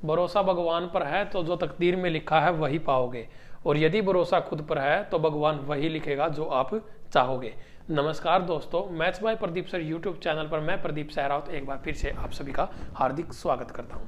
भरोसा भगवान पर है तो जो तकदीर में लिखा है वही पाओगे, और यदि भरोसा खुद पर है तो भगवान वही लिखेगा जो आप चाहोगे। नमस्कार दोस्तों, maths by Pradeep sir YouTube channel पर मैं प्रदीप सहरावत एक बार फिर से आप सभी का हार्दिक स्वागत करता हूं।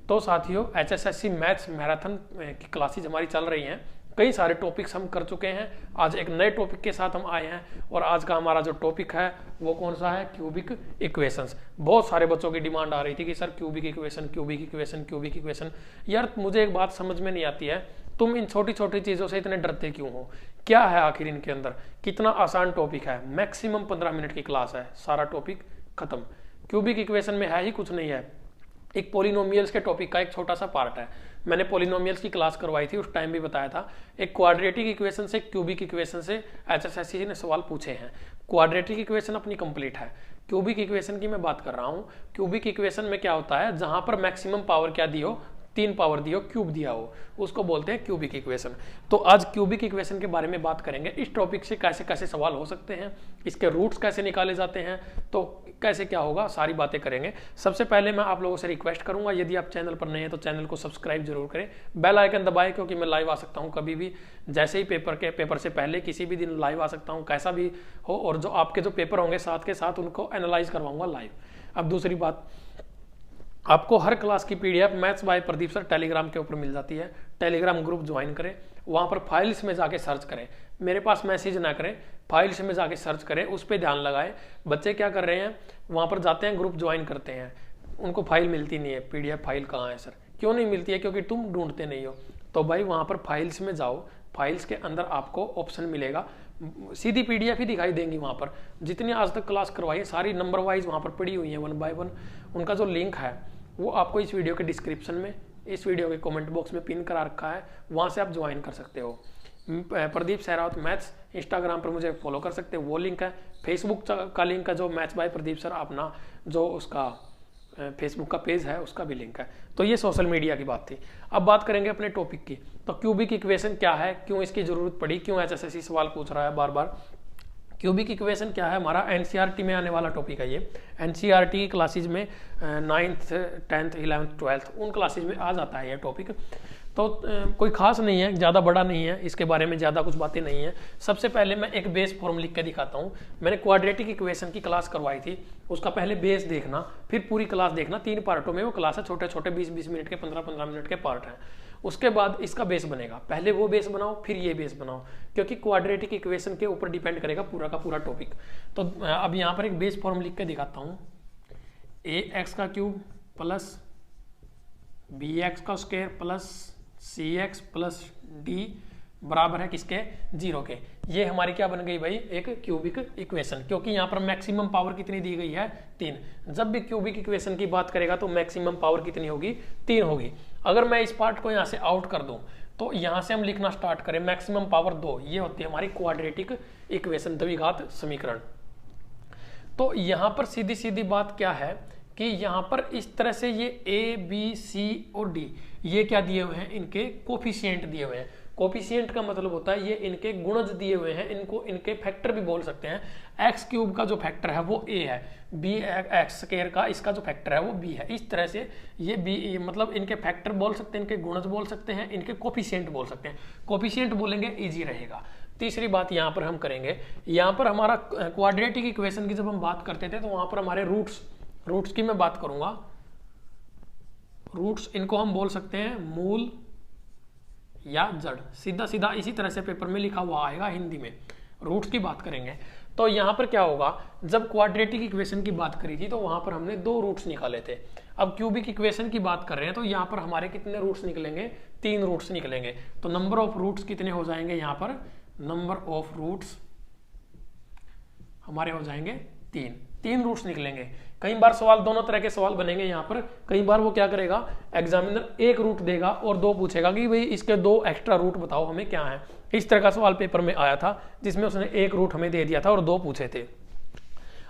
तो साथियों, HSSC मैथ्स मैराथन की क्लासेज हमारी चल रही हैं। कई सारे टॉपिक्स हम कर चुके हैं। आज एक नए टॉपिक के साथ हम आए हैं, और आज का हमारा जो टॉपिक है वो कौन सा है? Cubic equations. बहुत सारे बच्चों की डिमांड आ रही थी कि sir cubic equation, cubic equation, cubic equation. यार मुझे एक बात समझ में नहीं आती है, तुम इन छोटी छोटी चीज़ों से इतने डरते क्यों हो? क्या है आखिर इनके अंदर? कितना आसान टॉपिक है, मैक्सिमम 15 मिनट की क्लास है, सारा टॉपिक खत्म। क्यूबिक इक्वेशन में है ही कुछ नहीं है, एक पॉलिनोमियल्स के टॉपिक का एक छोटा सा पार्ट है। मैंने पॉलिनोमियल्स की क्लास करवाई थी, उस टाइम भी बताया था। एक क्वाड्रेटिक इक्वेशन से, क्यूबिक इक्वेशन से HSSC ने सवाल पूछे हैं। क्वाड्रेटिक इक्वेशन अपनी कंप्लीट है, क्यूबिक इक्वेशन की मैं बात कर रहा हूँ। क्यूबिक इक्वेशन में क्या होता है, जहां पर मैक्सिमम पावर क्या दी हो, 3 पावर दी हो, क्यूब दिया हो, उसको बोलते हैं क्यूबिक इक्वेशन। तो आज क्यूबिक इक्वेशन के बारे में बात करेंगे। इस टॉपिक से कैसे कैसे सवाल हो सकते हैं, इसके रूट्स कैसे निकाले जाते हैं, तो कैसे क्या होगा, सारी बातें करेंगे। सबसे पहले मैं आप लोगों से रिक्वेस्ट करूंगा, यदि आप चैनल पर नए हैं तो चैनल को सब्सक्राइब जरूर करें, बेल आइकन दबाएं, क्योंकि मैं लाइव आ सकता हूं कभी भी, जैसे ही पेपर से पहले किसी भी दिन लाइव आ सकता हूं, कैसा भी हो। और जो आपके जो पेपर होंगे साथ के साथ उनको एनालाइज करवाऊंगा लाइव। अब दूसरी बात, आपको हर क्लास की PDF maths by Pradeep sir Telegram के ऊपर मिल जाती है। टेलीग्राम ग्रुप ज्वाइन करें, वहाँ पर फाइल्स में जाके सर्च करें, मेरे पास मैसेज ना करें, फाइल्स में जाके सर्च करें, उस पर ध्यान लगाएं। बच्चे क्या कर रहे हैं, वहाँ पर जाते हैं, ग्रुप ज्वाइन करते हैं, उनको फाइल मिलती नहीं है। PDF फाइल कहाँ है सर? क्यों नहीं मिलती है? क्योंकि तुम ढूंढते नहीं हो। तो भाई वहाँ पर फाइल्स में जाओ, फाइल्स के अंदर आपको ऑप्शन मिलेगा, सीधी PDF ही दिखाई देंगी। वहाँ पर जितनी आज तक क्लास करवाई है सारी नंबर वाइज वहाँ पर पड़ी हुई है, 1 बाय 1। उनका जो लिंक है वो आपको इस वीडियो के डिस्क्रिप्शन में, इस वीडियो के कमेंट बॉक्स में पिन करा रखा है, वहाँ से आप ज्वाइन कर सकते हो। प्रदीप सहरावत मैथ्स इंस्टाग्राम पर मुझे फॉलो कर सकते हो, वो लिंक है। फेसबुक का लिंक है, जो मैथ्स बाय प्रदीप सर अपना जो उसका फेसबुक का पेज है उसका भी लिंक है। तो ये सोशल मीडिया की बात थी। अब बात करेंगे अपने टॉपिक की। तो क्यूबिक इक्वेशन क्या है, क्यों इसकी जरूरत पड़ी, क्यों HSSC सवाल पूछ रहा है बार बार। क्यूबिक इक्वेशन क्या है, हमारा NCERT में आने वाला टॉपिक है ये। NCERT की क्लासेज में 9th 10th 11th 12th उन क्लासेज में आ जाता है ये टॉपिक। तो कोई खास नहीं है, ज़्यादा बड़ा नहीं है, इसके बारे में ज़्यादा कुछ बातें नहीं है। सबसे पहले मैं एक बेस फॉर्म लिख के दिखाता हूँ। मैंने क्वाड्रेटिक इक्वेशन की क्लास करवाई थी, उसका पहले बेस देखना, फिर पूरी क्लास देखना। 3 पार्टों में वो क्लास है, छोटे छोटे 20-20 मिनट के, 15-15 मिनट के पार्ट हैं। उसके बाद इसका बेस बनेगा, पहले वो बेस बनाओ फिर ये बेस बनाओ, क्योंकि क्वाड्रेटिक इक्वेशन के ऊपर डिपेंड करेगा पूरा का पूरा टॉपिक। तो अब यहाँ पर एक बेस फॉर्म लिख के दिखाता हूँ। AX का क्यूब प्लस BX का square plus CX plus D बराबर है किसके? 0 के। ये हमारी क्या बन गई भाई? एक क्यूबिक इक्वेशन, क्योंकि यहाँ पर मैक्सिमम पावर कितनी दी गई है? 3। जब भी क्यूबिक इक्वेशन की बात करेगा तो मैक्सिमम पावर कितनी होगी? 3 होगी। अगर मैं इस पार्ट को यहाँ से आउट कर दूं तो यहाँ से हम लिखना स्टार्ट करें मैक्सिमम पावर 2, ये होती है हमारी क्वाड्रेटिक इक्वेशन, द्विघात समीकरण। तो यहाँ पर सीधी सीधी बात क्या है कि यहाँ पर इस तरह से ये A, B, C और D ये क्या दिए हुए हैं? इनके कोफिशिएंट दिए हुए हैं। कोफिशिएंट का मतलब होता है ये इनके गुणज दिए हुए हैं, इनको इनके फैक्टर भी बोल सकते हैं। एक्स क्यूब का जो फैक्टर है वो A है, B एक्स स्क्वायर का इसका जो फैक्टर है वो B है। इस तरह से ये B मतलब इनके फैक्टर बोल सकते हैं, इनके गुणज बोल सकते हैं, इनके कोफिशिएंट बोल सकते हैं। कोफिशिएंट बोलेंगे ईजी रहेगा। तीसरी बात यहाँ पर हम करेंगे, यहाँ पर हमारा क्वाड्रेटिक इक्वेशन की जब हम बात करते थे तो वहाँ पर हमारे रूट्स की मैं बात करूंगा। रूट्स इनको हम बोल सकते हैं मूल या जड़, सीधा सीधा इसी तरह से पेपर में लिखा हुआ आएगा हिंदी में। रूट्स की बात करेंगे तो यहाँ पर क्या होगा, जब क्वाड्रेटिक इक्वेशन की बात करी थी तो वहां पर हमने 2 रूट्स निकाले थे। अब क्यूबिक इक्वेशन की बात कर रहे हैं तो यहाँ पर हमारे कितने रूट्स निकलेंगे? 3 रूट्स निकलेंगे। तो नंबर ऑफ रूट्स कितने हो जाएंगे? यहाँ पर नंबर ऑफ रूट्स हमारे हो जाएंगे 3 रूट्स निकलेंगे। कई बार सवाल दोनों तरह के सवाल बनेंगे यहाँ पर। कई बार वो क्या करेगा, एग्जामिनर 1 रूट देगा और 2 पूछेगा कि भाई इसके 2 एक्स्ट्रा रूट बताओ हमें क्या है। इस तरह का सवाल पेपर में आया था जिसमें उसने 1 रूट हमें दे दिया था और 2 पूछे थे।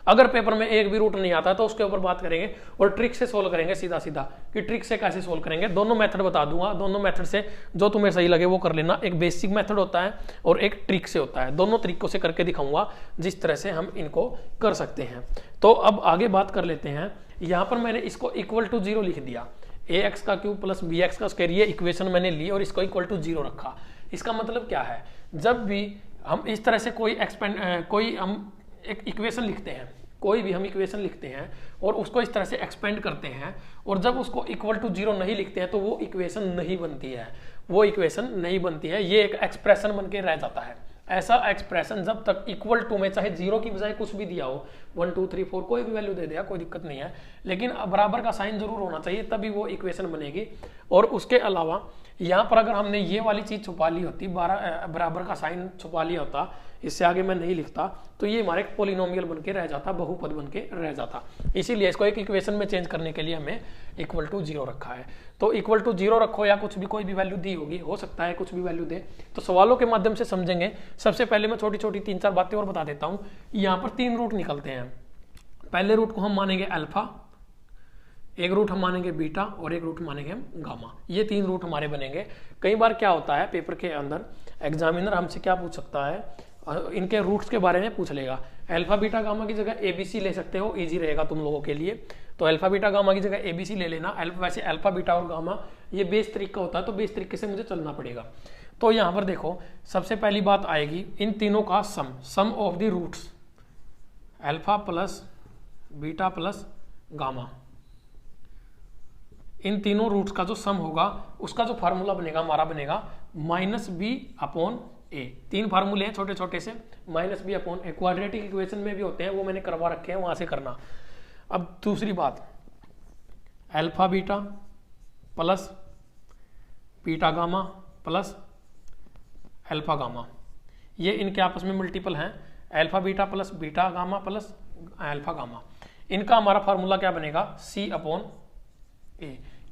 अगर पेपर में एक भी रूट नहीं आता तो उसके ऊपर बात करेंगे और ट्रिक से सोल्व करेंगे सीधा सीधा कि ट्रिक से कैसे सोल्व करेंगे। दोनों मेथड बता दूंगा, दोनों मेथड से जो तुम्हें सही लगे वो कर लेना। एक बेसिक मेथड होता है और एक ट्रिक से होता है, दोनों तरीकों से करके दिखाऊंगा जिस तरह से हम इनको कर सकते हैं। तो अब आगे बात कर लेते हैं। यहाँ पर मैंने इसको इक्वल टू 0 लिख दिया। ए एक्स का क्यूब प्लस बी एक्स का स्क्वायर, ये इक्वेशन मैंने ली और इसको इक्वल टू 0 रखा। इसका मतलब क्या है, जब भी हम इस तरह से कोई हम एक इक्वेशन लिखते हैं, कोई भी हम इक्वेशन लिखते हैं और उसको इस तरह से एक्सपेंड करते हैं और जब उसको इक्वल टू 0 नहीं लिखते हैं तो वो इक्वेशन नहीं बनती है, वो इक्वेशन नहीं बनती है, ये एक एक्सप्रेशन बन के रह जाता है। ऐसा एक्सप्रेशन जब तक इक्वल टू में चाहे 0 की बजाय कुछ भी दिया हो, 1 2 3 4 कोई भी वैल्यू दे दिया, कोई दिक्कत नहीं है, लेकिन बराबर का साइन जरूर होना चाहिए, तभी वो इक्वेशन बनेगी। और उसके अलावा यहाँ पर अगर हमने ये वाली चीज छुपा ली होती, बराबर का साइन छुपा लिया होता, इससे आगे मैं नहीं लिखता, तो ये हमारे पॉलिनोमियल बन के रह जाता, बहुपद बन के रह जाता। इसीलिए इसको एक इक्वेशन में चेंज करने के लिए हमें इक्वल टू 0 रखा है। तो इक्वल टू 0 रखो या कुछ भी, कोई भी वैल्यू दी होगी, हो सकता है कुछ भी वैल्यू दे, तो सवालों के माध्यम से समझेंगे। सबसे पहले मैं छोटी छोटी 3-4 बातें और बता देता हूँ। यहाँ पर 3 रूट निकलते हैं। पहले रूट को हम मानेंगे अल्फा, एक रूट हम मानेंगे बीटा और एक रूट मानेंगे हम गामा। ये 3 रूट हमारे बनेंगे। कई बार क्या होता है पेपर के अंदर एग्जामिनर हमसे क्या पूछ सकता है, इनके रूट्स के बारे में पूछ लेगा। अल्फा बीटा गामा की जगह एबीसी ले सकते हो, इजी रहेगा तुम लोगों के लिए। तो अल्फा बीटा गामा की जगह एबीसी ले लेना। वैसे अल्फा बीटा और गामा ये बेस तरीका होता है, तो बेस तरीके से मुझे चलना पड़ेगा। तो यहाँ पर देखो, सबसे पहली बात आएगी इन तीनों का sum of the roots, alpha plus beta plus gamma, इन तीनों रूट्स का जो सम होगा उसका जो फार्मूला बनेगा हमारा बनेगा -b/a। 3 फार्मूले हैं छोटे छोटे से, -b/a। क्वाड्रेटिक इक्वेशन में भी होते हैं, वो मैंने करवा रखे हैं, वहां से करना। अब दूसरी बात, alpha beta plus beta gamma plus alpha gamma, ये इनके आपस में मल्टीपल हैं। Alpha beta plus beta gamma plus alpha gamma, इनका हमारा फार्मूला क्या बनेगा, C/a।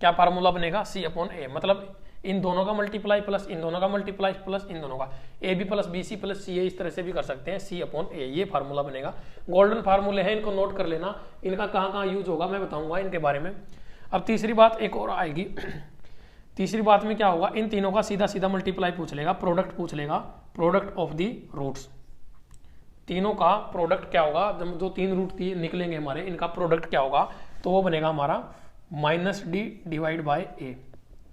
क्या फार्मूला बनेगा, C/a। मतलब इन दोनों का मल्टीप्लाई प्लस इन दोनों का मल्टीप्लाई प्लस इन दोनों का, AB plus BC plus CA, इस तरह से भी कर सकते हैं, C/a। ये फार्मूला बनेगा। गोल्डन फार्मूले हैं, इनको नोट कर लेना, इनका कहाँ कहाँ यूज होगा मैं बताऊंगा इनके बारे में। अब तीसरी बात एक और आएगी। तीसरी बात में क्या होगा, इन तीनों का सीधा सीधा मल्टीप्लाई पूछ लेगा, प्रोडक्ट पूछ लेगा, प्रोडक्ट ऑफ दी रूट्स। तीनों का प्रोडक्ट क्या होगा, जब जो 3 रूट निकलेंगे हमारे, इनका प्रोडक्ट क्या होगा, तो वो बनेगा हमारा -d/a।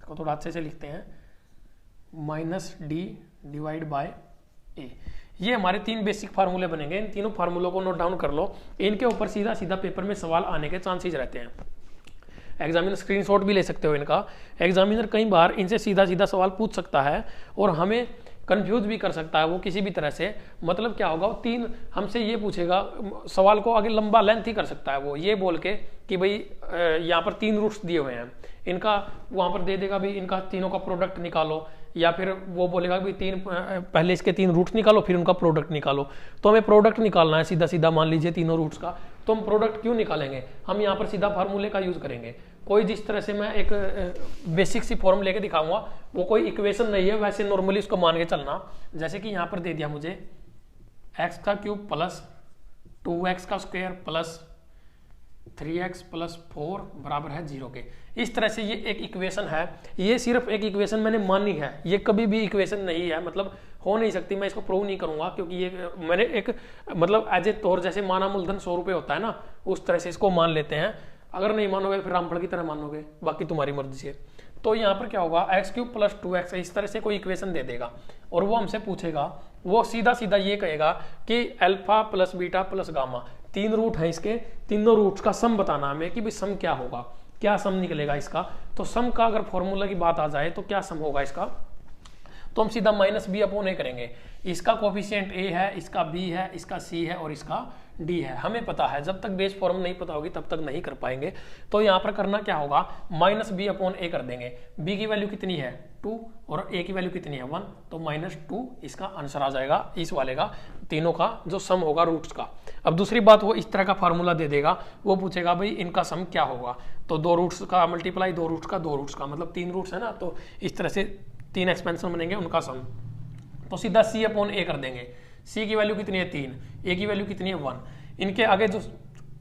इसको थोड़ा अच्छे से लिखते हैं, -d/a। ये हमारे 3 बेसिक फार्मूले बनेंगे। इन तीनों फार्मूलों को नोट डाउन कर लो, इनके ऊपर सीधा सीधा पेपर में सवाल आने के चांसेस रहते हैं। एग्जामिनर स्क्रीनशॉट भी ले सकते हो इनका। एग्जामिनर कई बार इनसे सीधा सीधा सवाल पूछ सकता है और हमें कंफ्यूज भी कर सकता है वो किसी भी तरह से। मतलब क्या होगा, वो 3 हमसे ये पूछेगा, सवाल को आगे लंबा लेंथ ही कर सकता है वो, ये बोल के कि भाई यहाँ पर 3 रूट्स दिए हुए हैं, इनका वहाँ पर दे देगा भी इनका तीनों का प्रोडक्ट निकालो, या फिर वो बोलेगा भी पहले इसके 3 रूट्स निकालो फिर उनका प्रोडक्ट निकालो। तो हमें प्रोडक्ट निकालना है सीधा सीधा, मान लीजिए तीनों रूट्स का, तो हम प्रोडक्ट क्यों निकालेंगे, हम यहाँ पर सीधा फार्मूले का यूज करेंगे। कोई जिस तरह से मैं एक बेसिक सी फॉर्म लेके दिखाऊंगा, वो कोई इक्वेशन नहीं है, वैसे नॉर्मली उसको मान के चलना। जैसे कि यहाँ पर दे दिया मुझे x का क्यूब प्लस 2x का स्क्वायर प्लस 3x प्लस 4 बराबर है 0 के। इस तरह से ये एक इक्वेशन है, ये सिर्फ एक इक्वेशन मैंने मानी है, ये कभी भी इक्वेशन नहीं है, मतलब हो नहीं सकती। मैं इसको प्रूव नहीं करूंगा क्योंकि ये मैंने एक मतलब एज ए तौर, जैसे माना मूलधन 100 रुपये होता है ना, उस तरह से इसको मान लेते हैं। अगर नहीं मानोगे फिर रामफल की तरह मानोगे, बाकी तुम्हारी मर्जी है। तो यहाँ पर क्या होगा, x क्यूब प्लस 2x, इस तरह से कोई इक्वेशन दे देगा और वो हमसे पूछेगा, वो सीधा सीधा ये कहेगा कि alpha plus beta plus gamma, 3 root है इसके, तीनों रूट्स का सम बताना हमें कि भाई सम क्या होगा, क्या सम निकलेगा इसका। तो सम का अगर फॉर्मूला की बात आ जाए तो क्या सम होगा इसका, तो हम सीधा -b/a करेंगे। इसका कोफिशिएंट a है, इसका b है, इसका c है और इसका d है, हमें पता है। जब तक बेस फॉर्म नहीं पता होगी तब तक नहीं कर पाएंगे। तो यहाँ पर करना क्या होगा, -b/a कर देंगे। b की वैल्यू कितनी है 2 और a की वैल्यू कितनी है 1, तो -2 इसका आंसर आ जाएगा इस वाले का, तीनों का जो सम होगा रूट्स का। अब दूसरी बात, वो इस तरह का फार्मूला दे देगा, वो पूछेगा भाई इनका सम क्या होगा, तो 2 रूट्स का मल्टीप्लाई 2 रूट्स का 2 रूट्स का, मतलब 3 रूट्स है ना, तो इस तरह से 3 एक्सपेंशन बनेंगे उनका सम। तो सीधा C/a कर देंगे। c की वैल्यू कितनी है 3, a की वैल्यू कितनी है 1। इनके आगे जो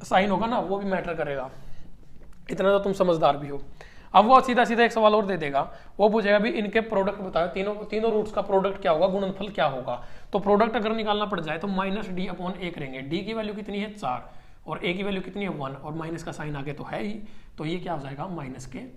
साइन होगा ना वो भी मैटर करेगा, इतना तो तुम समझदार भी हो। अब वो सीधा सीधा एक सवाल और दे देगा, वो पूछेगा भी इनके प्रोडक्ट बताओ, तीनों रूट्स का प्रोडक्ट क्या होगा, गुणनफल क्या होगा। तो प्रोडक्ट अगर निकालना पड़ जाए तो -d/a करेंगे। d की वैल्यू कितनी है 4 और a की वैल्यू कितनी है 1 और माइनस का साइन आगे तो है ही, तो ये क्या हो जाएगा -4।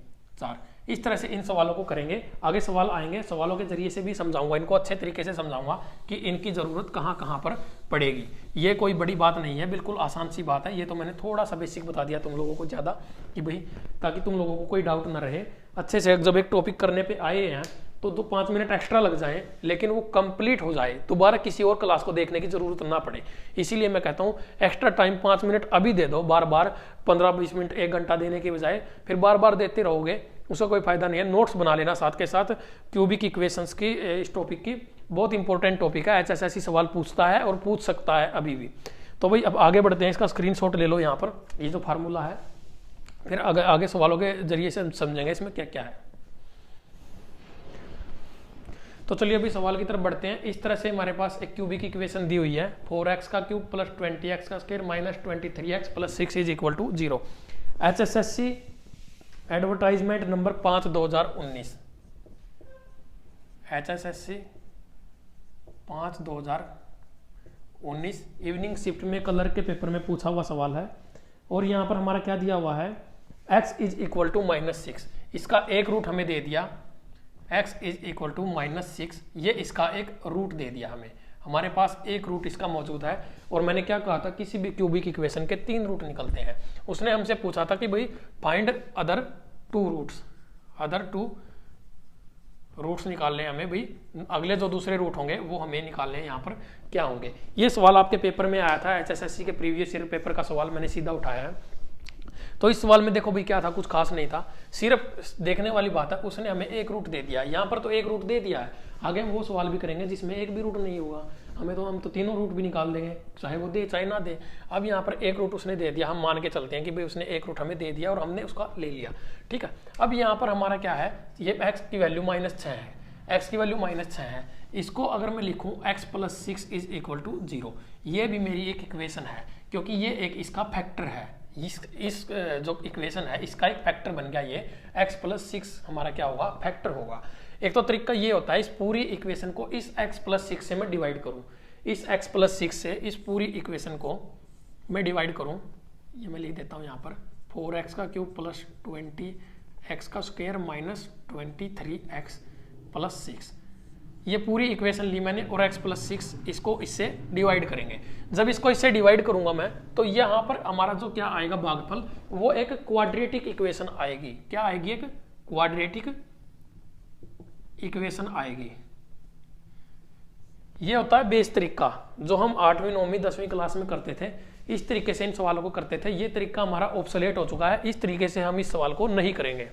4। इस तरह से इन सवालों को करेंगे। आगे सवाल आएंगे, सवालों के जरिए से भी समझाऊंगा इनको, अच्छे तरीके से समझाऊंगा कि इनकी ज़रूरत कहाँ कहाँ पर पड़ेगी। ये कोई बड़ी बात नहीं है, बिल्कुल आसान सी बात है। ये तो मैंने थोड़ा सा बेसिक बता दिया तुम लोगों को ज़्यादा, कि भाई ताकि तुम लोगों को कोई डाउट ना रहे। अच्छे से जब एक टॉपिक करने पर आए हैं तो 5 मिनट एक्स्ट्रा लग जाए, लेकिन वो कंप्लीट हो जाए, दोबारा किसी और क्लास को देखने की जरूरत ना पड़े। इसीलिए मैं कहता हूँ एक्स्ट्रा टाइम 5 मिनट अभी दे दो, बार बार 15-20 मिनट 1 घंटा देने के बजाय फिर बार बार देते रहोगे, उसका कोई फायदा नहीं है। नोट्स बना लेना साथ के साथ क्यूबिक इक्वेशंस की, इस टॉपिक की बहुत इंपॉर्टेंट टॉपिक है, HSSC सवाल पूछता है और पूछ सकता है अभी भी। तो भाई अब आगे बढ़ते हैं, इसका स्क्रीनशॉट ले लो यहाँ पर, ये जो फार्मूला है, फिर आगे सवालों के जरिए से समझेंगे इसमें क्या क्या है। तो चलिए अभी सवाल की तरफ बढ़ते हैं। इस तरह से हमारे पास एक क्यूबिक इक्वेशन दी हुई है, 4x का क्यूब प्लस 20x का square minus 23x plus 6 is equal to 0। HSSC advertisement number 5 2019, HSSC 5 2019 evening shift में कलर के पेपर में पूछा हुआ सवाल है। और यहाँ पर हमारा क्या दिया हुआ है, x इज इक्वल टू -6, इसका एक रूट हमें दे दिया, x इज इक्वल टू -6, ये इसका एक रूट दे दिया हमें, हमारे पास एक रूट इसका मौजूद है। और मैंने क्या कहा था, किसी भी क्यूबिक इक्वेशन के 3 रूट निकलते हैं। उसने हमसे पूछा था कि भाई find other 2 roots, other 2 roots निकालने हमें, भाई अगले जो दूसरे रूट होंगे वो हमें निकालने हैं, यहाँ पर क्या होंगे। ये सवाल आपके पेपर में आया था, HSSC के प्रीवियस ईयर पेपर का सवाल मैंने सीधा उठाया है। तो इस सवाल में देखो भाई क्या था, कुछ खास नहीं था, सिर्फ देखने वाली बात है, उसने हमें एक रूट दे दिया। यहाँ पर तो एक रूट दे दिया है, आगे हम वो सवाल भी करेंगे जिसमें एक भी रूट नहीं होगा, हम तो तीनों रूट भी निकाल देंगे, चाहे वो दे चाहे ना दे। अब यहाँ पर एक रूट उसने दे दिया, हम मान के चलते हैं कि भाई उसने एक रूट हमें दे दिया और हमने उसका ले लिया, ठीक है। अब यहाँ पर हमारा क्या है, ये x की वैल्यू -6 है, x की वैल्यू -6 है। इसको अगर मैं लिखूँ x + 6 इज इक्वल टू 0, ये भी मेरी एक इक्वेशन है, क्योंकि ये एक इसका फैक्टर है, इस जो इक्वेशन है इसका एक फैक्टर बन गया, ये x + 6 हमारा क्या होगा, फैक्टर होगा। एक तो तरीका ये होता है, इस पूरी इक्वेशन को इस x + 6 से मैं डिवाइड करूं, इस x + 6 से इस पूरी इक्वेशन को मैं डिवाइड करूं। ये मैं लिख देता हूं यहाँ पर 4x का क्यूब प्लस 20x का स्क्वायर माइनस 23x प्लस 6, ये पूरी इक्वेशन ली मैंने, और x + 6 इसको इससे डिवाइड करेंगे। जब इसको इससे डिवाइड करूंगा मैं, तो यहाँ पर हमारा जो क्या आएगा भागफल, वो एक क्वाड्रेटिक इक्वेशन आएगी। क्या आएगी, एक क्वाड्रेटिक इक्वेशन आएगी। ये होता है बेस तरीका, जो हम 8वीं 9वीं 10वीं क्लास में करते थे, इस तरीके से इन सवालों को करते थे। ये तरीका हमारा ऑब्सोलेट हो चुका है, इस तरीके से हम इस सवाल को नहीं करेंगे,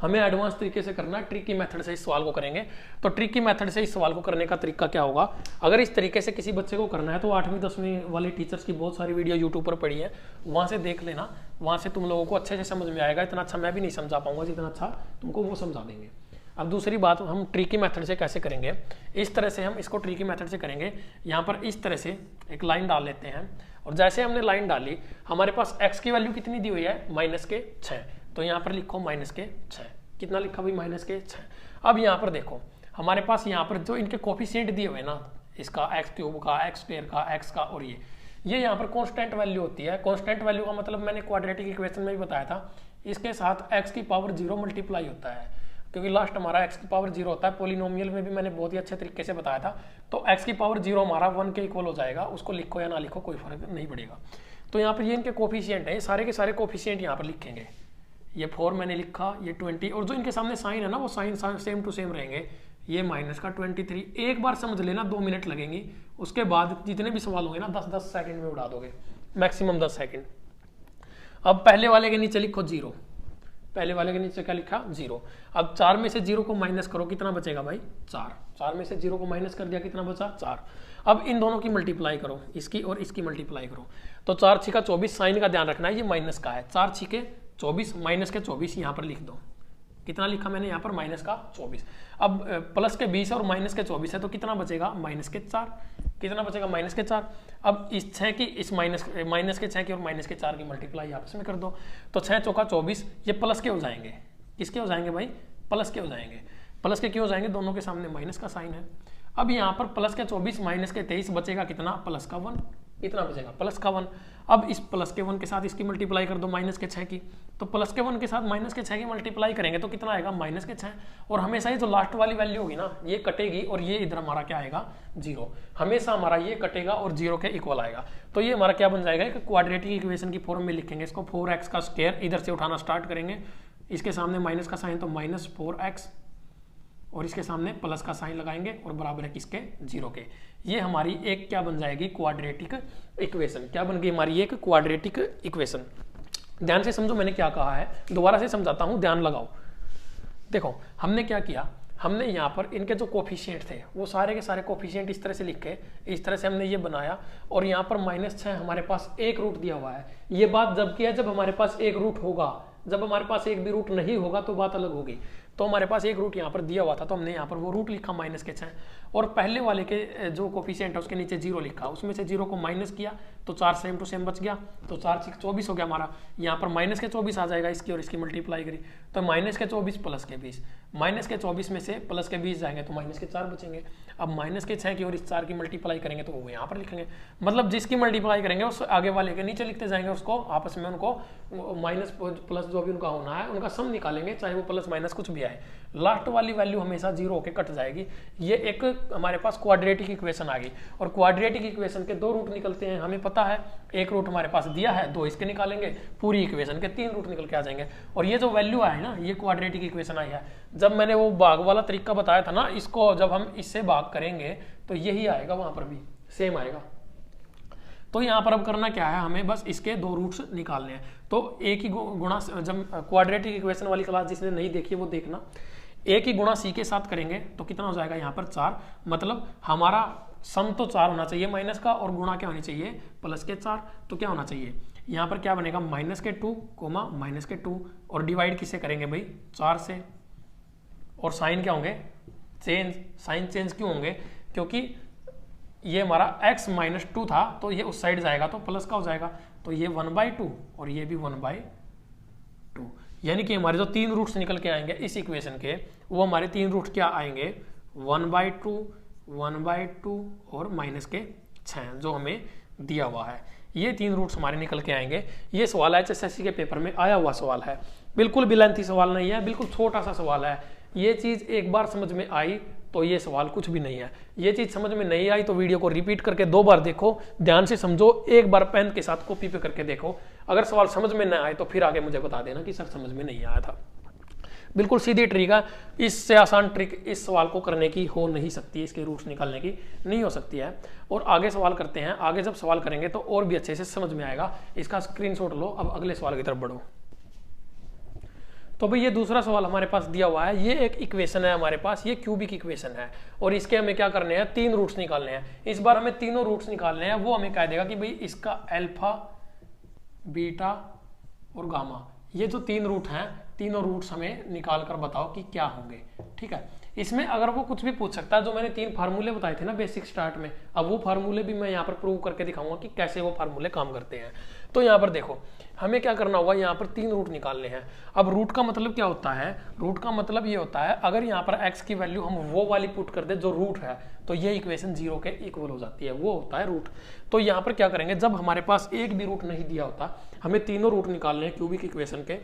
हमें एडवांस तरीके से करना है, ट्रिकी मेथड से इस सवाल को करेंगे। तो ट्रिकी मेथड से इस सवाल को करने का तरीका क्या होगा, अगर इस तरीके से किसी बच्चे को करना है तो 8वीं 10वीं वाले टीचर्स की बहुत सारी वीडियो यूट्यूब पर पड़ी है, वहाँ से देख लेना, वहाँ से तुम लोगों को अच्छे से समझ में आएगा। इतना अच्छा मैं भी नहीं समझा पाऊंगा जितना अच्छा तुमको वो समझा देंगे। अब दूसरी बात, हम ट्रिकी मेथड से कैसे करेंगे, इस तरह से हम इसको ट्रिकी मेथड से करेंगे। यहाँ पर इस तरह से एक लाइन डाल लेते हैं, और जैसे हमने लाइन डाली, हमारे पास x की वैल्यू कितनी दी हुई है, -6, तो यहाँ पर लिखो -6, कितना लिखा भाई, -6। अब यहाँ पर देखो, हमारे पास यहाँ पर जो इनके कोफिशिएंट दिए हुए ना, इसका x³ का, x² का, x का, और ये यहाँ पर कांस्टेंट वैल्यू होती है। कांस्टेंट वैल्यू का मतलब मैंने क्वाड्रेटिक इक्वेशन में भी बताया था, इसके साथ x की पावर 0 मल्टीप्लाई होता है, क्योंकि लास्ट हमारा x की पावर 0 होता है। पोलिनोमियल में भी मैंने बहुत ही अच्छे तरीके से बताया था। तो x की पावर 0 हमारा 1 के इक्वल हो जाएगा, उसको लिखो या ना लिखो कोई फर्क नहीं पड़ेगा। तो यहाँ पर ये इनके कोफिशिएंट है, सारे के सारे कोफिशिएंट यहाँ पर लिखेंगे। ये 4 मैंने लिखा, ये 20, और जो इनके सामने साइन है ना, वो साइन सेम टू सेम रहेंगे। ये -23, एक बार समझ लेना, 2 मिनट लगेंगी, उसके बाद जितने भी सवाल होंगे ना 10-10 सेकंड में उड़ा दोगे, मैक्सिमम 10 सेकंड। अब पहले वाले के नीचे लिखो 0, पहले वाले के नीचे क्या लिखा, 0। अब 4 में से 0 को माइनस करो, कितना बचेगा भाई, 4 में से 0 को माइनस कर दिया, कितना बचा, 4। अब इन दोनों की मल्टीप्लाई करो, इसकी और इसकी मल्टीप्लाई करो, तो 4 × 24, साइन का ध्यान रखना है, ये माइनस का है, 4 × 24 माइनस के 24 यहाँ पर लिख दो, कितना लिखा मैंने यहाँ पर, -24। अब प्लस के 20 और माइनस के 24 है, तो कितना बचेगा, -4, कितना बचेगा, -4। अब इस 6 की, इस माइनस के 6 की और -4 की मल्टीप्लाई आपस में कर दो, तो 6 × 4 = 24, ये प्लस के हो जाएंगे, किसके हो जाएंगे भाई, प्लस के हो जाएंगे। प्लस के क्यों हो जाएंगे, दोनों के सामने माइनस का साइन है। अब यहाँ पर प्लस के 24 माइनस के 23 बचेगा कितना, +1, इतना बचेगा प्लस का 1। अब इस प्लस के 1 के साथ इसकी मल्टीप्लाई कर दो माइनस के 6 की, तो प्लस के 1 के साथ माइनस के 6 की मल्टीप्लाई करेंगे तो कितना आएगा माइनस के 6। और हमेशा ये जो लास्ट वाली वैल्यू होगी ना ये कटेगी और ये इधर हमारा क्या आएगा 0, हमेशा हमारा ये कटेगा और 0 के इक्वल आएगा। तो ये हमारा क्या बन जाएगा, एक क्वाड्रेटिक इक्वेशन की फॉर्म में लिखेंगे इसको, 4x का स्क्वायर इधर से उठाना स्टार्ट करेंगे, इसके सामने माइनस का साइन तो माइनस 4x और इसके सामने प्लस का साइन लगाएंगे और बराबर है किसके 0 के। ये हमारी एक क्या बन जाएगी क्वाड्रेटिक इक्वेशन। क्या बन गई हमारी एक क्वाड्रेटिक इक्वेशन। ध्यान से समझो मैंने क्या कहा है, दोबारा से समझाता हूं, ध्यान लगाओ। देखो हमने क्या किया, हमने यहाँ पर इनके जो कोफिशिएंट थे वो सारे के सारे कोफिशिएंट इस तरह से लिखे, इस तरह से हमने ये बनाया और यहाँ पर -6 हमारे पास एक रूट दिया हुआ है। ये बात जब की है जब हमारे पास एक रूट होगा, जब हमारे पास एक भी रूट नहीं होगा तो बात अलग होगी। तो हमारे पास एक रूट यहाँ पर दिया हुआ था तो हमने यहाँ पर वो रूट लिखा -6 और पहले वाले के जो कोफिशिएंट है उसके नीचे 0 लिखा, उसमें से 0 को माइनस किया तो 4 सेम टू सेम बच गया, तो 4 6 24 हो गया हमारा। यहाँ पर -24 आ जाएगा इसकी और इसकी मल्टीप्लाई करी तो -24 प्लस के 20, -24 में से प्लस के 20 जाएंगे तो -4 बचेंगे। अब -6 की और इस 4 की मल्टीप्लाई करेंगे तो वो यहाँ पर लिखेंगे, मतलब जिसकी मल्टीप्लाई करेंगे उस आगे वाले के नीचे लिखते जाएंगे, उसको आपस में उनको माइनस प्लस जो भी उनका होना है उनका सम निकालेंगे, चाहे वो प्लस माइनस कुछ भी आए, लास्ट वाली वैल्यू हमेशा 0 होके कट जाएगी। ये एक हमारे पास क्वाड्रेटिक इक्वेशन आ गई और क्वाड्रेटिक इक्वेशन के 2 रूट निकलते हैं, हमें पता है। एक रूट हमारे पास दिया है, 2 इसके निकालेंगे, पूरी इक्वेशन के 3 रूट निकल के आ जाएंगे। और ये जो वैल्यू आई ना ये क्वाड्रेटिक इक्वेशन आई है। जब मैंने वो भाग वाला तरीका बताया था ना, इसको जब हम इससे भाग करेंगे तो यही आएगा, वहां पर भी सेम आएगा। तो यहाँ पर अब करना क्या है, हमें बस इसके 2 रूट्स निकालने हैं। तो एक ही गुणा, जब क्वाड्रेटिक इक्वेशन वाली क्लास जिसने नहीं देखी है वो देखना, एक ही गुणा सी के साथ करेंगे तो कितना हो जाएगा यहाँ पर 4, मतलब हमारा सम तो 4 होना चाहिए माइनस का और गुणा क्या होनी चाहिए प्लस के 4। तो क्या होना चाहिए यहाँ पर क्या बनेगा -2 -2 और डिवाइड किससे करेंगे भाई 4 से, और साइन क्या होंगे चेंज। साइन चेंज क्यों होंगे, क्योंकि ये हमारा x -2 था तो ये उस साइड जाएगा तो प्लस का हो जाएगा, तो ये 1/2 और ये भी 1/2, यानी कि हमारे जो 3 रूट्स निकल के आएंगे इस इक्वेशन के, वो हमारे 3 रूट क्या आएंगे 1/2 1/2 और -6 जो हमें दिया हुआ है। ये 3 रूट्स हमारे निकल के आएंगे। ये सवाल HSSC के पेपर में आया हुआ सवाल है, बिल्कुल भी लेंथी सवाल नहीं है, बिल्कुल छोटा सा सवाल है। ये चीज एक बार समझ में आई तो ये सवाल कुछ भी नहीं है। ये चीज समझ में नहीं आई तो वीडियो को रिपीट करके 2 बार देखो, ध्यान से समझो, एक बार पेन के साथ कॉपी पे करके देखो। अगर सवाल समझ में ना आए तो फिर आगे मुझे बता देना कि सर समझ में नहीं आया था। बिल्कुल सीधी ट्रिक है, इससे आसान ट्रिक इस सवाल को करने की हो नहीं सकती, इसके रूट्स निकालने की नहीं हो सकती है। और आगे सवाल करते हैं, आगे जब सवाल करेंगे तो और भी अच्छे से समझ में आएगा। इसका स्क्रीनशॉट लो, अब अगले सवाल की तरफ बढ़ो। तो भाई ये दूसरा सवाल हमारे पास दिया हुआ है, ये एक इक्वेशन है हमारे पास, ये क्यूबिक इक्वेशन है और इसके हमें क्या करने हैं 3 रूट्स निकालने हैं। इस बार हमें तीनों रूट्स निकालने हैं। वो हमें कह देगा कि भाई इसका अल्फा बीटा और गामा, ये जो 3 रूट हैं, तीनों रूट्स हमें निकाल कर बताओ कि क्या होंगे। ठीक है, इसमें अगर वो कुछ भी पूछ सकता है, जो मैंने 3 फार्मूले बताए थे ना बेसिक स्टार्ट में, अब वो फार्मूले भी मैं यहाँ पर प्रूव करके दिखाऊंगा कि कैसे वो फार्मूले काम करते हैं। तो यहाँ पर देखो हमें क्या करना होगा, यहाँ पर 3 रूट निकालने हैं। अब रूट का मतलब क्या होता है, रूट का मतलब ये होता है अगर यहाँ पर x की वैल्यू हम वो वाली पुट कर दे जो रूट है तो ये इक्वेशन 0 के इक्वल हो जाती है, वो होता है रूट। तो यहाँ पर क्या करेंगे, जब हमारे पास एक भी रूट नहीं दिया होता, हमें तीनों रूट निकालने हैं क्यूबिक इक्वेशन के,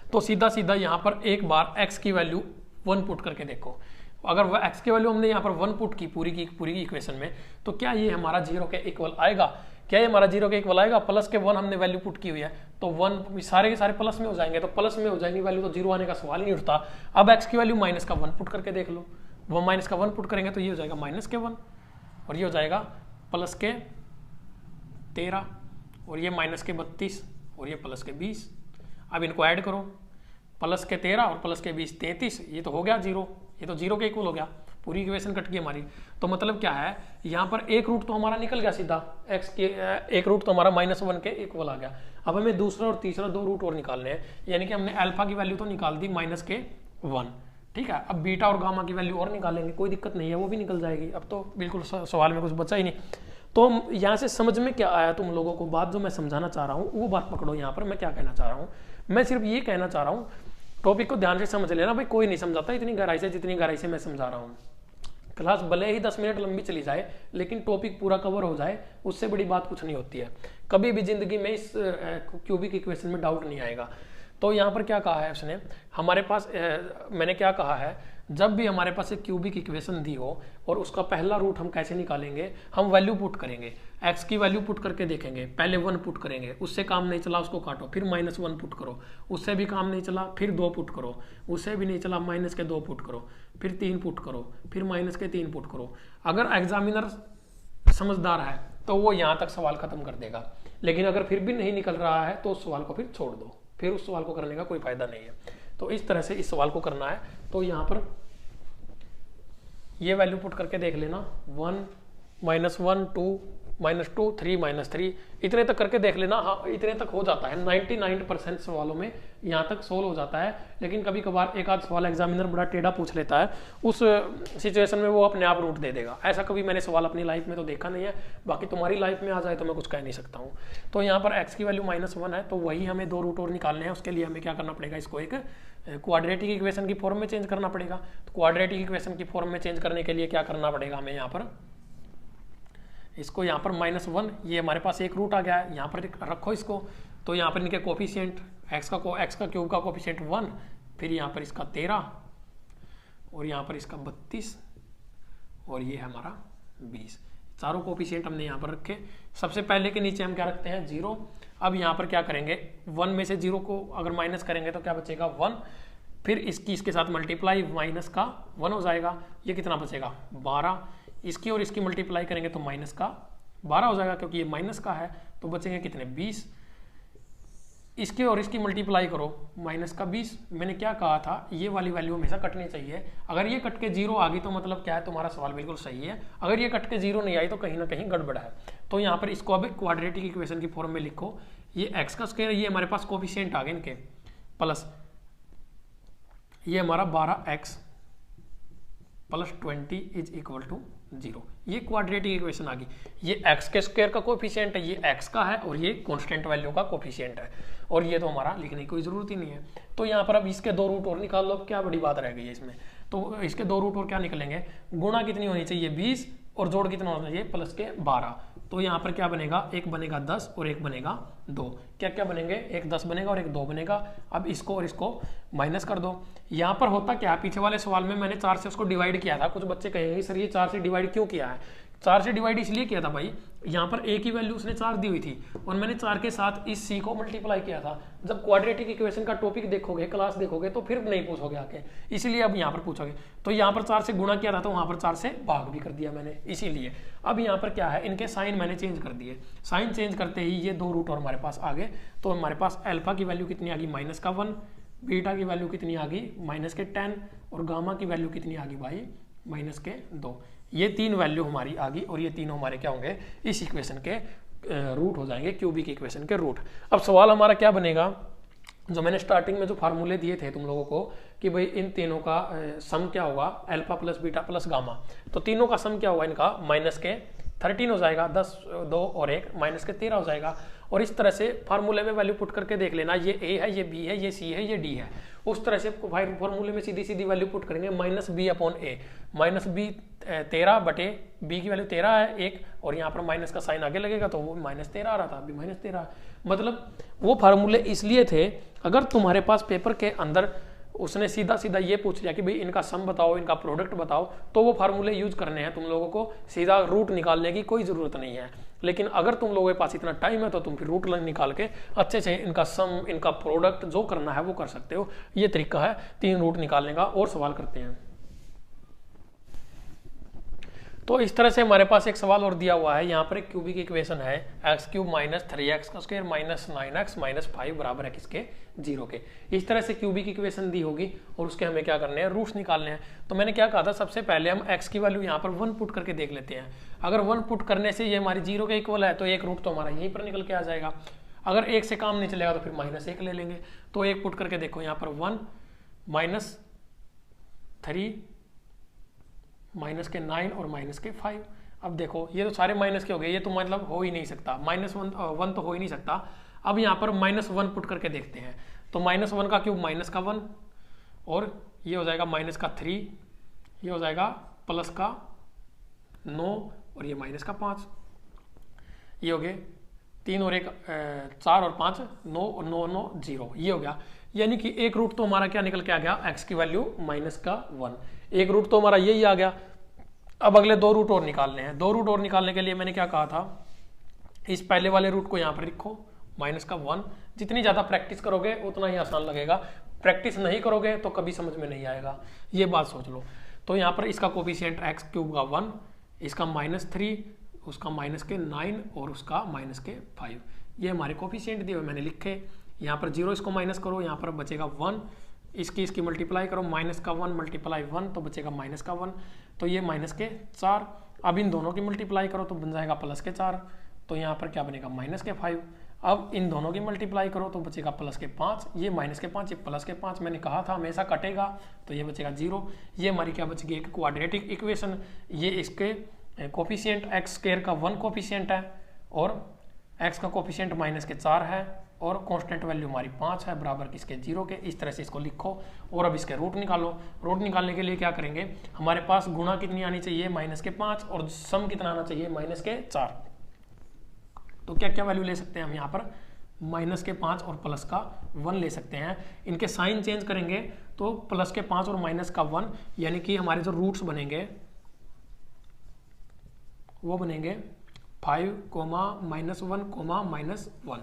तो सीधा सीधा यहाँ पर एक बार x की वैल्यू 1 पुट करके देखो। अगर वह x की वैल्यू हमने यहाँ पर 1 पुट की पूरी की इक्वेशन में, तो क्या ये हमारा 0 के इक्वल आएगा? क्या ये हमारा 0 के इक्वल आएगा? प्लस के 1 हमने वैल्यू पुट की हुई है तो 1 सारे के सारे प्लस में हो जाएंगे, तो प्लस में हो जाएंगी वैल्यू तो 0 आने का सवाल ही नहीं उठता। अब x की वैल्यू माइनस का 1 पुट करके देख लो, वो माइनस का 1 पुट करेंगे तो ये हो जाएगा माइनस के 1 और ये हो जाएगा प्लस के 13 और ये माइनस के 32 और ये प्लस के 20। अब इनको ऐड करो, प्लस के 13 और प्लस के 20 33, ये तो हो गया 0, ये तो 0 के इक्वल हो गया, पूरी इक्वेशन कट गई हमारी। तो मतलब क्या है, यहाँ पर एक रूट तो हमारा निकल गया सीधा, x के एक रूट तो हमारा -1 के इक्वल आ गया। अब हमें दूसरा और तीसरा 2 रूट और निकालने हैं, यानी कि हमने अल्फा की वैल्यू तो निकाल दी -1, ठीक है। अब बीटा और गामा की वैल्यू और निकालेंगे, कोई दिक्कत नहीं है, वो भी निकल जाएगी। अब तो बिल्कुल सवाल में कुछ बचा ही नहीं। तो यहाँ से समझ में क्या आया तुम लोगों को, बात जो मैं समझाना चाह रहा हूँ वो बात पकड़ो। यहाँ पर मैं क्या कहना चाह रहा हूँ, मैं सिर्फ ये कहना चाह रहा हूँ, टॉपिक को ध्यान से समझ लेना भाई, कोई नहीं समझाता इतनी गहराई से जितनी गहराई से मैं समझा रहा हूँ। क्लास भले ही 10 मिनट लंबी चली जाए लेकिन टॉपिक पूरा कवर हो जाए, उससे बड़ी बात कुछ नहीं होती है। कभी भी जिंदगी में इस क्यूबिक इक्वेशन में डाउट नहीं आएगा। तो यहाँ पर क्या कहा है उसने, हमारे पास मैंने क्या कहा है, जब भी हमारे पास एक क्यूबिक इक्वेशन दी हो और उसका पहला रूट हम कैसे निकालेंगे, हम वैल्यू पुट करेंगे, एक्स की वैल्यू पुट करके देखेंगे। पहले 1 पुट करेंगे, उससे काम नहीं चला उसको काटो, फिर -1 पुट करो, उससे भी काम नहीं चला फिर 2 पुट करो, उससे भी नहीं चला -2 पुट करो, फिर 3 पुट करो, फिर -3 पुट करो। अगर एग्जामिनर समझदार है तो वो यहाँ तक सवाल खत्म कर देगा, लेकिन अगर फिर भी नहीं निकल रहा है तो उस सवाल को फिर छोड़ दो, फिर उस सवाल को करने का कोई फायदा नहीं है। तो इस तरह से इस सवाल को करना है। तो यहाँ पर ये वैल्यू पुट करके देख लेना, 1 -1 2 -2 3 -3 इतने तक करके देख लेना। हाँ, इतने तक हो जाता है, 99% सवालों में यहाँ तक सोल्व हो जाता है। लेकिन कभी कभार एक आध सवाल एग्जामिनर बड़ा टेढ़ा पूछ लेता है, उस सिचुएशन में वो अपने आप रूट दे देगा। ऐसा कभी मैंने सवाल अपनी लाइफ में तो देखा नहीं है, बाकी तुम्हारी लाइफ में आ जाए तो मैं कुछ कह नहीं सकता हूँ। तो यहाँ पर x की वैल्यू -1 है, तो वही हमें 2 रूट और निकालने हैं। उसके लिए हमें क्या करना पड़ेगा, इसको एक क्वाड्रेटिक इक्वेशन की फॉर्म में चेंज करना पड़ेगा। तो क्वाड्रेटिक इक्वेशन की फॉर्म में चेंज करने के लिए क्या करना पड़ेगा हमें, यहाँ पर इसको यहाँ पर -1, ये हमारे पास एक रूट आ गया है, यहाँ पर रखो इसको। तो यहाँ पर इनके कोफिशिएंट x का क्यूब का कोफिशिएंट 1, फिर यहाँ पर इसका 13 और यहाँ पर इसका 32 और ये है हमारा 20। चारों कोफिशिएंट हमने यहाँ पर रखे। सबसे पहले के नीचे हम क्या रखते हैं, 0। अब यहाँ पर क्या करेंगे, 1 में से 0 को अगर माइनस करेंगे तो क्या बचेगा, 1। फिर इसके साथ मल्टीप्लाई, माइनस का 1 हो जाएगा, ये कितना बचेगा, 12। इसकी और इसकी मल्टीप्लाई करेंगे तो माइनस का 12 हो जाएगा, क्योंकि ये माइनस का है, तो बचेंगे कितने, 20। इसकी और इसकी मल्टीप्लाई करो, माइनस का 20। मैंने क्या कहा था, ये वाली वैल्यू हमेशा कटनी चाहिए। अगर ये कट के 0 आ गई तो मतलब क्या है, तुम्हारा सवाल बिल्कुल सही है। अगर ये कट के 0 नहीं आई तो कहीं ना कहीं गड़बड़ है। तो यहाँ पर इसको अब क्वाड्रेटिक इक्वेशन की फॉर्म में लिखो। ये एक्स का स्क्वायर, ये हमारे पास कोफिशिएंट आ गए इनके, प्लस ये हमारा 12x plus 20 is equal to 0। ये क्वाड्रेटिक इक्वेशन आ गई। ये x के स्क्वायर का कोफिशिएंट है, ये x का है, और ये कांस्टेंट वैल्यू का कोफिशिएंट है, और ये तो हमारा लिखने की कोई जरूरत ही नहीं है। तो यहाँ पर अब इसके 2 रूट और निकाल लो, क्या बड़ी बात रह गई है इसमें। तो इसके 2 रूट और क्या निकलेंगे, गुणा कितनी होनी चाहिए, 20, और जोड़ कितना होना चाहिए, प्लस के 12। तो यहाँ पर क्या बनेगा, एक बनेगा 10 और एक बनेगा 2। क्या क्या बनेंगे, एक 10 बनेगा और एक 2 बनेगा। अब इसको और इसको माइनस कर दो। यहाँ पर होता क्या है, पीछे वाले सवाल में मैंने 4 से उसको डिवाइड किया था। कुछ बच्चे कहेंगे सर ये 4 से डिवाइड क्यों किया है। 4 से डिवाइड इसलिए किया था भाई, यहाँ पर एक ही वैल्यू उसने 4 दी हुई थी और मैंने 4 के साथ इस c को मल्टीप्लाई किया था। जब क्वाड्रेटिक इक्वेशन का टॉपिक देखोगे, क्लास देखोगे, तो फिर नहीं पूछोगे आके, इसीलिए अब यहाँ पर पूछोगे। तो यहाँ पर 4 से गुणा किया था, तो वहाँ पर 4 से भाग भी कर दिया मैंने, इसीलिए। अब यहाँ पर क्या है, इनके साइन मैंने चेंज कर दिए। साइन चेंज करते ही ये 2 रूट और हमारे पास आ गए। तो हमारे पास अल्फा की वैल्यू कितनी आ गई, -1, बीटा की वैल्यू कितनी आ गई, -10, और गामा की वैल्यू कितनी आ गई भाई, -2। ये 3 वैल्यू हमारी आ गई, और ये तीनों हमारे क्या होंगे, इस इक्वेशन के रूट हो जाएंगे, क्यूबिक इक्वेशन के रूट। अब सवाल हमारा क्या बनेगा, जो मैंने स्टार्टिंग में जो फार्मूले दिए थे तुम लोगों को कि भाई इन तीनों का सम क्या होगा, alpha plus beta plus gamma. तो तीनों का सम क्या होगा इनका, -13 हो जाएगा, 10 2 और 1 -13 हो जाएगा। और इस तरह से फार्मूले में वैल्यू पुट करके देख लेना, ये a है, ये b है, ये c है, ये d है। उस तरह से फार्मूले में सीधी सीधी वैल्यू पुट करेंगे, -b/a, -b 13 बटे b की वैल्यू 13 है 1, और यहाँ पर माइनस का साइन आगे लगेगा तो वो -13 आ रहा था, अभी -13। मतलब वो फार्मूले इसलिए थे, अगर तुम्हारे पास पेपर के अंदर उसने सीधा सीधा ये पूछ लिया कि भाई इनका सम बताओ, इनका प्रोडक्ट बताओ, तो वो फार्मूले यूज करने हैं तुम लोगों को, सीधा रूट निकालने की कोई ज़रूरत नहीं है। लेकिन अगर तुम लोगों के पास इतना टाइम है तो तुम फिर रूट निकाल के अच्छे से इनका सम, इनका प्रोडक्ट जो करना है वो कर सकते हो। ये तरीका है 3 रूट निकालने का। और सवाल करते हैं। तो इस तरह से हमारे पास एक सवाल और दिया हुआ है। यहाँ पर एक क्यूबिक इक्वेशन है, x³ - 3x का स्क्वायर -9x -5 बराबर है किसके, 0 के। इस तरह से क्यूबिक इक्वेशन दी होगी और उसके हमें क्या करने हैं, रूट्स निकालने हैं। तो मैंने क्या कहा था, सबसे पहले हम x की वैल्यू यहाँ पर 1 पुट करके देख लेते हैं। अगर 1 पुट करने से ये हमारी 0 के इक्वल है तो एक रूट तो हमारा यहीं पर निकल के आ जाएगा। अगर 1 से काम नहीं चलेगा तो फिर -1 ले लेंगे। तो 1 पुट करके देखो, यहाँ पर 1 -3 -9 और -5। अब देखो ये तो सारे माइनस के हो गए, ये तो मतलब हो ही नहीं सकता, -1 तो हो ही नहीं सकता। अब यहाँ पर -1 पुट करके देखते हैं। तो -1 का क्यूब -1, और ये हो जाएगा -3, ये हो जाएगा प्लस का 9 और ये माइनस का 5, ये हो गए 3 और 1 4 और 5 9 और 9 9 0, ये हो गया। यानी कि एक रूट तो हमारा क्या निकल के आ गया, x की वैल्यू माइनस का 1, एक रूट तो हमारा यही आ गया। अब अगले 2 रूट और निकालने हैं। 2 रूट और निकालने के लिए मैंने क्या कहा था, इस पहले वाले रूट को यहाँ पर लिखो माइनस का 1। जितनी ज़्यादा प्रैक्टिस करोगे उतना ही आसान लगेगा, प्रैक्टिस नहीं करोगे तो कभी समझ में नहीं आएगा, ये बात सोच लो। तो यहाँ पर इसका कोफिशिएंट एक्स क्यूब का 1, इसका -3, उसका माइनस के 9 और उसका माइनस के 5, ये हमारे कोफिशिएंट दिए हुए मैंने लिखे। यहाँ पर 0 इसको माइनस करो, यहाँ पर बचेगा 1, इसकी मल्टीप्लाई करो, माइनस का 1 मल्टीप्लाई 1 तो बचेगा माइनस का 1, तो ये माइनस के 4। अब इन दोनों की मल्टीप्लाई करो तो बन जाएगा प्लस के 4, तो यहाँ पर क्या बनेगा माइनस के 5। अब इन दोनों की मल्टीप्लाई करो तो बचेगा प्लस के 5, ये माइनस के 5 ये प्लस के 5, मैंने कहा था हमेशा कटेगा, तो ये बचेगा 0। ये हमारी क्या बचेगी, एक क्वाड्रेटिक इक्वेशन। ये इसके कोफिशिएंट एक्स स्क्वायर का 1 कोफिशिएंट है और एक्स का कोफिशिएंट माइनस के 4 है और कांस्टेंट वैल्यू हमारी 5 है, बराबर किसके 0 के। इस तरह से इसको लिखो और अब इसके रूट निकालो। रूट निकालने के लिए क्या करेंगे, हमारे पास गुणा कितनी आनी चाहिए, माइनस के 5, और सम कितना आना चाहिए, माइनस के 4। तो क्या क्या वैल्यू ले सकते हैं हम यहाँ पर, माइनस के 5 और प्लस का 1 ले सकते हैं। इनके साइन चेंज करेंगे तो प्लस के 5 और माइनस का 1, यानी कि हमारे जो रूट्स बनेंगे वो बनेंगे 5, -1, -1।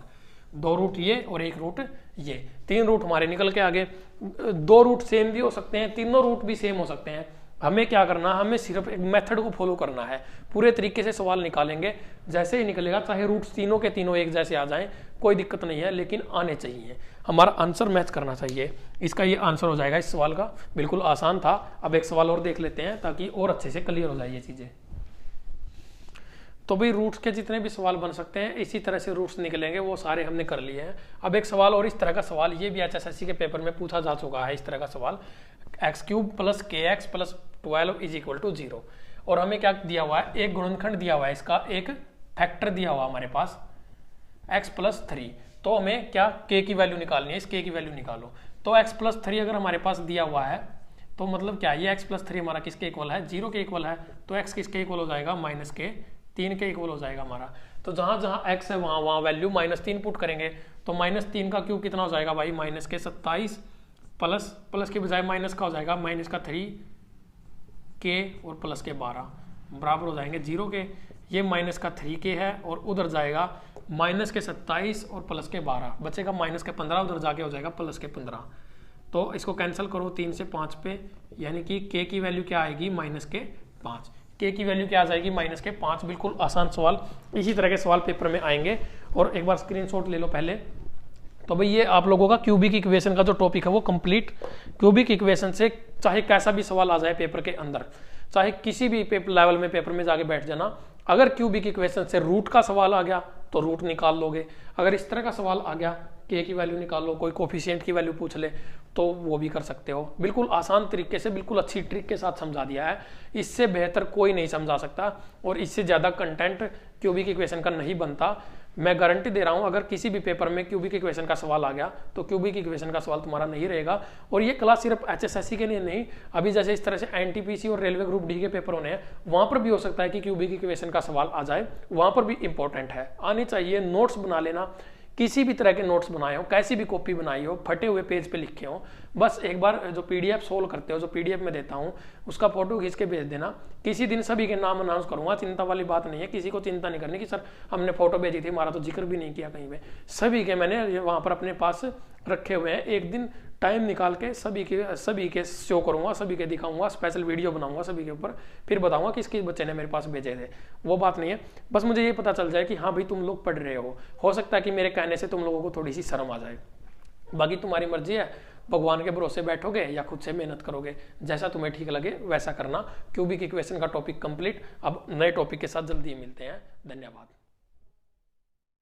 2 रूट ये और 1 रूट ये, 3 रूट हमारे निकल के आगे। 2 रूट सेम भी हो सकते हैं, तीनों रूट भी सेम हो सकते हैं। हमें क्या करना, हमें सिर्फ एक मेथड को फॉलो करना है, पूरे तरीके से सवाल निकालेंगे। जैसे ही निकलेगा, चाहे रूट्स तीनों के तीनों एक जैसे आ जाएं, कोई दिक्कत नहीं है, लेकिन आने चाहिए, हमारा आंसर मैच करना चाहिए। इसका ये आंसर हो जाएगा इस सवाल का, बिल्कुल आसान था। अब एक सवाल और देख लेते हैं ताकि और अच्छे से क्लियर हो जाए ये चीज़ें। तो भाई रूट्स के जितने भी सवाल बन सकते हैं इसी तरह से रूट्स निकलेंगे, वो सारे हमने कर लिए हैं। अब एक सवाल और इस तरह का सवाल, ये भी HSSC के पेपर में पूछा जा चुका है इस तरह का सवाल, x³ + kx + 12 = 0। और हमें क्या दिया हुआ है, एक गुणनखंड दिया हुआ है, इसका एक फैक्टर दिया हुआ हमारे पास x + 3। तो हमें क्या k की वैल्यू निकालनी है, इस k की वैल्यू निकालो। तो x + 3 अगर हमारे पास दिया हुआ है तो मतलब क्या, ये x + 3 हमारा किसके इक्वल है, 0 के इक्वल है। तो x किसके इक्वल हो जाएगा, -3 के इक्वल हो जाएगा हमारा। तो जहां जहां x है वहां वैल्यू -3 पुट करेंगे, तो -3 का क्यूब कितना हो जाएगा भाई, -27 प्लस के बजाय माइनस का हो जाएगा -3k और +12 बराबर हो जाएंगे 0 के। ये -3k है और उधर जाएगा -27 और +12, बचेगा -15, उधर जाके हो जाएगा +15। तो इसको कैंसिल करो 3 से 5 पे, यानी कि k की वैल्यू क्या आएगी, -5। k की वैल्यू क्या आ जाएगी, -5। बिल्कुल आसान सवाल, इसी तरह के सवाल पेपर में आएंगे। और एक बार स्क्रीनशॉट ले लो पहले। तो भाई ये आप लोगों का क्यूबिक इक्वेशन का जो टॉपिक है वो कंप्लीट। क्यूबिक इक्वेशन से चाहे कैसा भी सवाल आ जाए पेपर के अंदर, चाहे किसी भी पेपर लेवल में पेपर में जाके बैठ जाना, अगर क्यूबिक इक्वेशन से रूट का सवाल आ गया तो रूट निकाल लोगे। अगर इस तरह का सवाल आ गया, k की वैल्यू निकाल लो, कोई कोफिशिएंट की वैल्यू पूछ ले तो वो भी कर सकते हो। बिल्कुल आसान तरीके से, बिल्कुल अच्छी ट्रिक के साथ समझा दिया है। इससे बेहतर कोई नहीं समझा सकता और इससे ज़्यादा कंटेंट क्यूबिक इक्वेशन का नहीं बनता। मैं गारंटी दे रहा हूं, अगर किसी भी पेपर में क्यूबिक इक्वेशन का सवाल आ गया तो क्यूबिक इक्वेशन का सवाल तुम्हारा नहीं रहेगा। और ये क्लास सिर्फ HSSC के लिए नहीं, अभी जैसे इस तरह से NTPC और रेलवे ग्रुप डी के पेपर होने हैं, वहां पर भी हो सकता है कि क्यूबिक इक्वेशन का सवाल आ जाए, वहां पर भी इंपॉर्टेंट है, आनी चाहिए। नोट्स बना लेना, किसी भी तरह के नोट्स बनाए हो, कैसी भी कॉपी बनाई हो, फटे हुए पेज पे लिखे हो, बस एक बार जो PDF सोल्व करते हो, जो PDF में देता हूँ उसका फोटो खींच के भेज देना। किसी दिन सभी के नाम अनाउंस करूंगा, चिंता वाली बात नहीं है, किसी को चिंता नहीं करनी कि सर हमने फोटो भेजी थी, हमारा तो जिक्र भी नहीं किया कहीं पे। सभी के मैंने वहां पर अपने पास रखे हुए हैं, एक दिन टाइम निकाल के सभी के शो करूंगा, सभी के दिखाऊंगा, स्पेशल वीडियो बनाऊंगा सभी के ऊपर, फिर बताऊंगा किस किस बच्चे ने मेरे पास भेजे थे। वो बात नहीं है, बस मुझे ये पता चल जाए कि हाँ भाई तुम लोग पढ़ रहे हो सकता है कि मेरे कहने से तुम लोगों को थोड़ी सी शर्म आ जाए। बाकी तुम्हारी मर्जी है, भगवान के भरोसे बैठोगे या खुद से मेहनत करोगे, जैसा तुम्हें ठीक लगे वैसा करना। क्यूबिक इक्वेशन का टॉपिक कंप्लीट। अब नए टॉपिक के साथ जल्दी मिलते हैं, धन्यवाद।